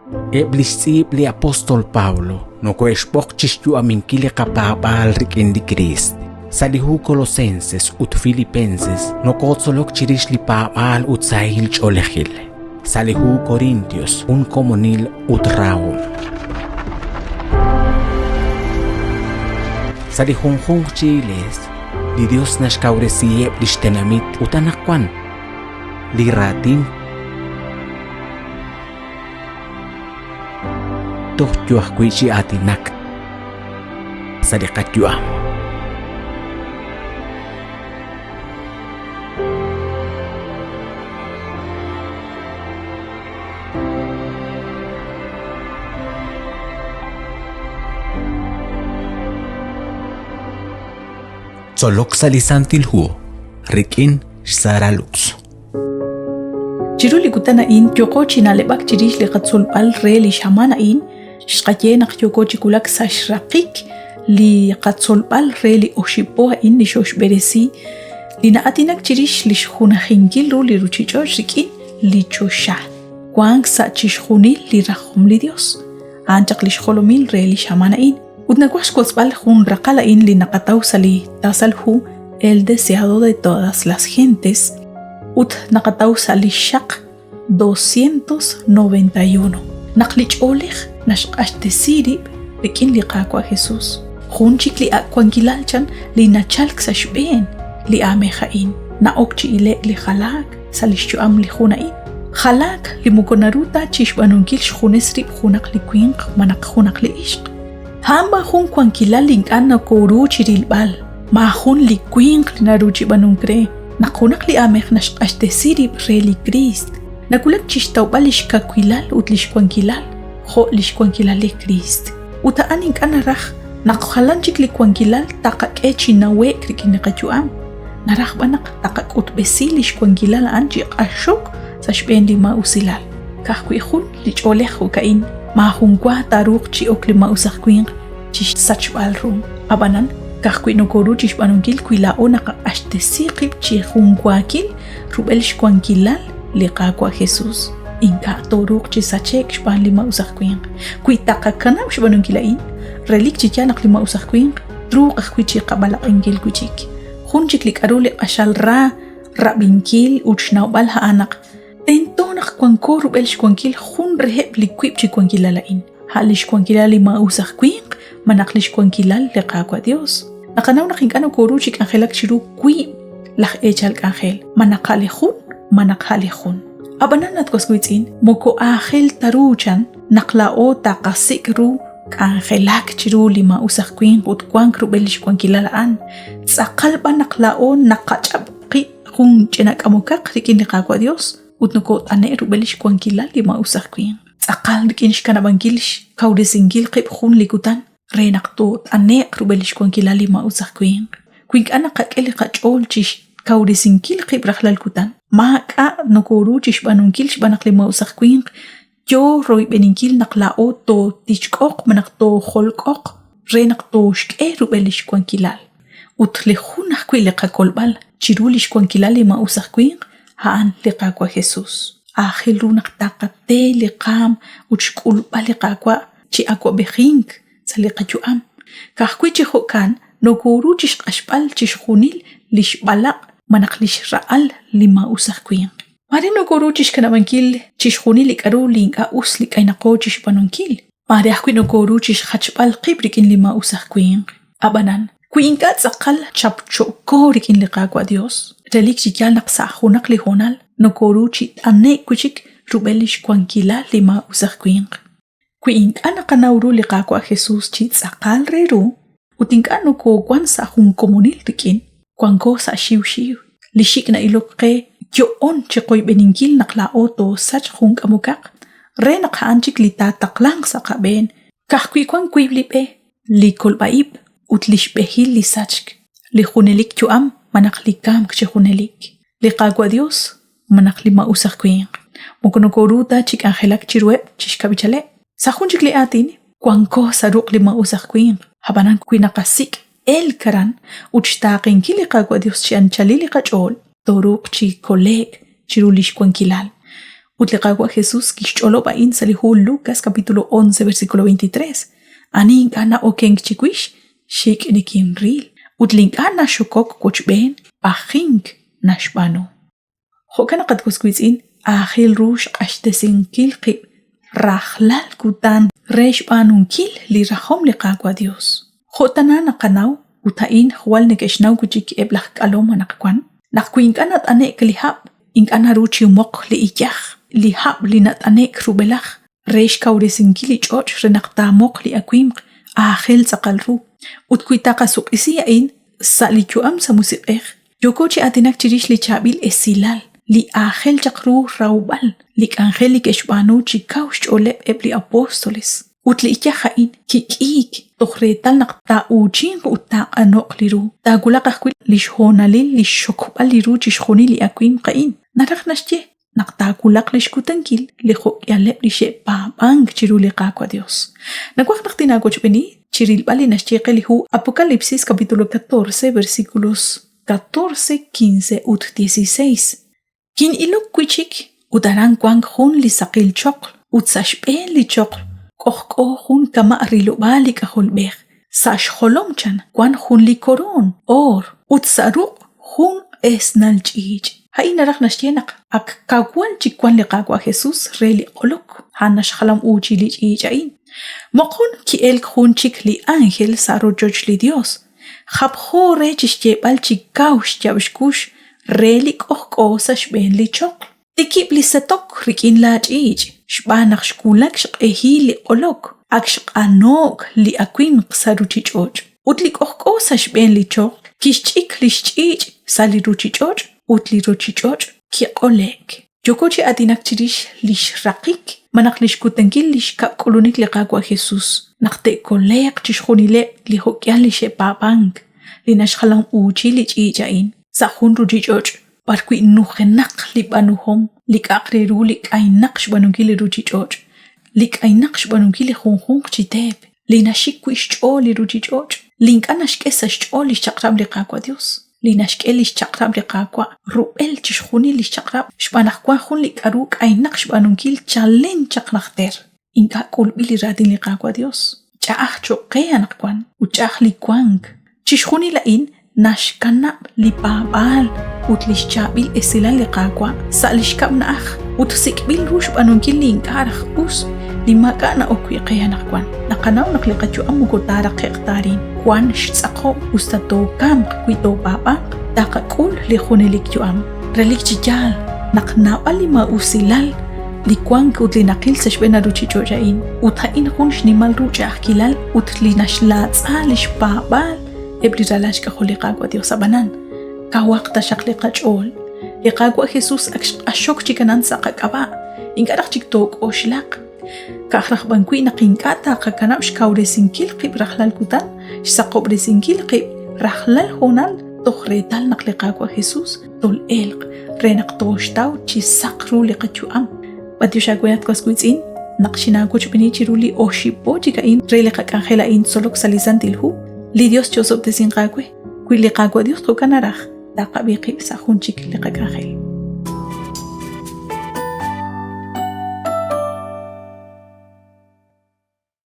Eblisib li apostol Paulo, no coexpochis yu aminkili kapabal rikin di Christ. Salihu Colosenses ut Filipenses no kotzolok chirish li paabal ut sahil cholehil. Salihu Corintios un comunil ut raum. Salihunjung chiles, li Dios nashkauresiye lishtenamit utanakwan. Li ratin tohjuah kuichi atinak. Salikatyuam. Solok salisantilhu, rikin saralux. Jiruli kutana in kyokochi na lebak chirish le katsul pal re li shamana in shkaye na kyokochi kulak sashrakik li katsul pal re li oshipoha in li shosh beresi li na atinak chirish li shkhuna khingil li ruchichosh rikin li chosha kwang sa chishkhuni li rakhum li Dios anchak li shkholomil re li shamana in utnakwash kotzpal jun rakala in li nakatausali tasalhu el deseado de todas las gentes ut nakatausali shak 291 naklich olich nashqashtesirib rikin li qakwa Jesus junchik li akwangilalchan li nachalk sa shben li amejain na okchi ile li khalak salishu am li khunain khalak li mukonaruta chishbanunkil shkhunesrib khunak li kwinq manak khunak li ishq hamba hun kwankilalink anna koru chirilbal ma hun li kwinq naruchi banunkre nakunak li amekh nashqashtesirib re li Christ nakulak chishtawbalish kakwilal utlish kwankilal kho lish kwankilal li Christ uta anink ana rakh nakhalanchik li kwankilal taqak echi nawe krikin qachuam narakh banak taqak utbesilish kwankilal anchi qashok sashben li ma usilal kakhwi khun li cholekh ukain ma hunkwa taruq chi oklima usakkwin chi sachbal rum abanan kakhwi no koru chi banunkil kwila ona ashtesiqib chi hunkwakil rubelish kwankilal liqaqwa Jesus inka toruq chi sachek shban lima usakkwin kuitaqa kana shbanunkilain relik chi yanaq lima usakkwin truq akhwi chi qabala ingil kuchik khunchik likaruli ashal rabinkil uchnawbal ha anaq tentonaq kwankor rubelish kwankil khun reheb likwib chi kwankilalain halish kwankilal lima usakkwin manaqlish kwankilal liqaqwa Dios nakanaw nakinkano koru chik angelak chiru kwib lakh echal angel manaqalihun manaqhalihun abananat koskuitin moko angel taruchan naqlao taqasikru angelak chiru lima usakkwin utkwang rubelish kwankilalaan tsaqalba naqlao naqachab khun chenak amokaq rikin liqaqwa Dios utnoko ane rubelish kwankilal lima usakkwin tsaqal rikin shkanabangilish kaudesingil qib khun likutan renaqto ane rubelish kwankilal lima usakkwin kwink ana qaqeli qachol chish kaudesingil qib rakhlal kutan maaka nokoru chish banunkil shbanaq lima usakkwin yo roy beninkil naqlao to tichqoq manaqto kholqoq renaqto shke rubelish kwankilal utlehun akwile qakolbal chirulish kwankilal lima usakkwin haan liqaqwa Jesus ahilu naqtaqate liqam uchkulbal liqaqwa chi akwa behink saliqachuam kahkwi chi hokan nokoru chish qashbal chish khunil lish balaq manaqlish ra'al lima usakkwin mari nokoru chish kanabankil chish khunil ikaru linka uslik ainaqo chish banunkil mari ahkwi nokoru chish khachbal qibrikin lima usakkwin abanan kuinka tsaqal chapchoko rikin liqaqwa Dios relik chikyal naqsa khunaq li honal nokoru chi ane kuchik rubelish kwankila lima usakkwin kuinka naqanawru liqaqwa Jesus chi tsaqal reru utinka noko kwansa hun komunil rikin kwanko sa shiw lishik na iloqe yo on chiqoy beninkil naqla oto sach hun kamukaq re naqhanchik li tataqlang sa qaben kahkwi kwan kuiblibe li kolbaib utlish behil li sachk li khunelik chuam manaqlikam khunelik li qaqwa Dios manaqli ma usakkwin mokonokoruta chik angelak chirweb chishkabichale sahunchik li atin kwanko saruq li ma usakkwin habanan kuinaqasik el karan uchtaqin kili qaqwa Dios chi anchalili qachol toruq chi kolek chirulish kwankilal Utliqagua Jesús kixch'olo ba'in salihu Lucas capítulo 11 versículo 23. Aning ana okeng chikwish shik nikim ril. Utlinkana shukok kochben ahink nashbano. Hokana qatkuskwitsin ahil rush ashtesin kilqib rahlal kutan reshbanun kil li rahom liqagua Dios. Hotana naqanaw utain hual nekeshnaw kuchik eblach kaloma naqkwan. Naqkuinkanat anek lihab inkana ruchi mok li iyah lihab linat anek rubelach resh kauresin kili choch renaqta mok li akwimq ahil saqalru. Utkuitaqa suqisiyain salichuam sa musiqeq. Yokochi atinak chirish li chabil esilal li ahel chakru raubal li angeli keshbanu chikaush cholep ebli apóstoles. Utli iyahain kikik tohretal naqta uchin uta anok liru. Tagulaqaqwil lishhonalil lishokubal liru chishhoni li akwim qain. Naraknashye naqtakulaq lishkutankil li xokyalep li shepabang chiru li qaqwa Dios. Nakwaq naqtinagochbeni chiril bali nashcheqe li hu Apocalipsis capítulo 14 versículos 14, 15 ut 16. Kin ilok kwichik udaran kwang hun li saqil chokl ut sashben li chokl kohko hun kama rilo bali ka holbeh sash holomchan kwan hun li koron or ut saruk hun esnal chij. Hain narak nashchenak ak kagwan chikwan li qagwa Jesus reli olok hanash khalam uchi li chijain. Mokon ki el khun chik li ángel saro George li Dios. Khapho re chishjebal chikaush chabshkush relik ohko sashben li chok. Tikip li setok rikin la chij. Shbanaq shkulak shqehi li olok. Ak shqanok li akwin qsaru chichoj. Utlik ohko sashben li chok. Kishchik li shchij sali ruchichoj. Utli ruchichoj ki olek. Yokochi adinak chirish lish rakik. Manak lish kutankil lish kap kolonik li qagwa Jesus. Nakte kolek chishkhonile li hokyan li shepabang. Li nashkhalang uchi li chijain. Sa hun ruchichoj. Barkwi nuhenak li banuhom. Li kakreru li kainak shbanungil li ruchichoj. Li kainak shbanungil li honhong chiteb. Li nashikwish cho li ruchichoj. Link anashkesa cho li shakrab li qagwa Dios. Li nashkel li shakrab li qagwa ruel chishkhoni li shakrab shbanakwa hun li karuk ainak shbanungil chalen chaknakhter. Inka kolbi li radin li qagwa Dios. Chaah choqea nakwan. Uchah li kwang. Chishkhoni la in nashkanab li babal. Utlish chabil esila li qagwa. Sa lishkab naakh. Utsikbil rush banungil li inkarach us. Lima ka na okwiqea nakwan. Nakanaw nakliqatyo amugotara qeqtarin. Kwan shitsaqo ustato kam kwito babak. Takakul li khunilikyo am. Relik chijal. Naknawa lima usilal. Li kwan kutli nakil sa shbena ruchichojain. Uthain hun shnimal rucha akilal. Utli nashlatsa lish babal. Ebli ralash ka khuliqagwa Dios sabanan. Kawakta shakliqachol. Liqagwa Jesus ashok chikanan sa kakaba. Inkarak chiktok o shlaq. Kakrak bangkwi na kinkata kakanap shkauresin kilqib rahlal kutan shsaqobresin kilqib rahlal honal tohretal naqliqagwa Jesus tol elq renak toshtaw chisaqru liqachuam batiushagwayat kaskuitzin naqshinaguch binichiruli oshipo chikain reliqak angelain solok salizantilhu li Dios chosob desinqagwe kwi liqagwa Dios tokanaraj taqabiqib sa hunchik liqak angel.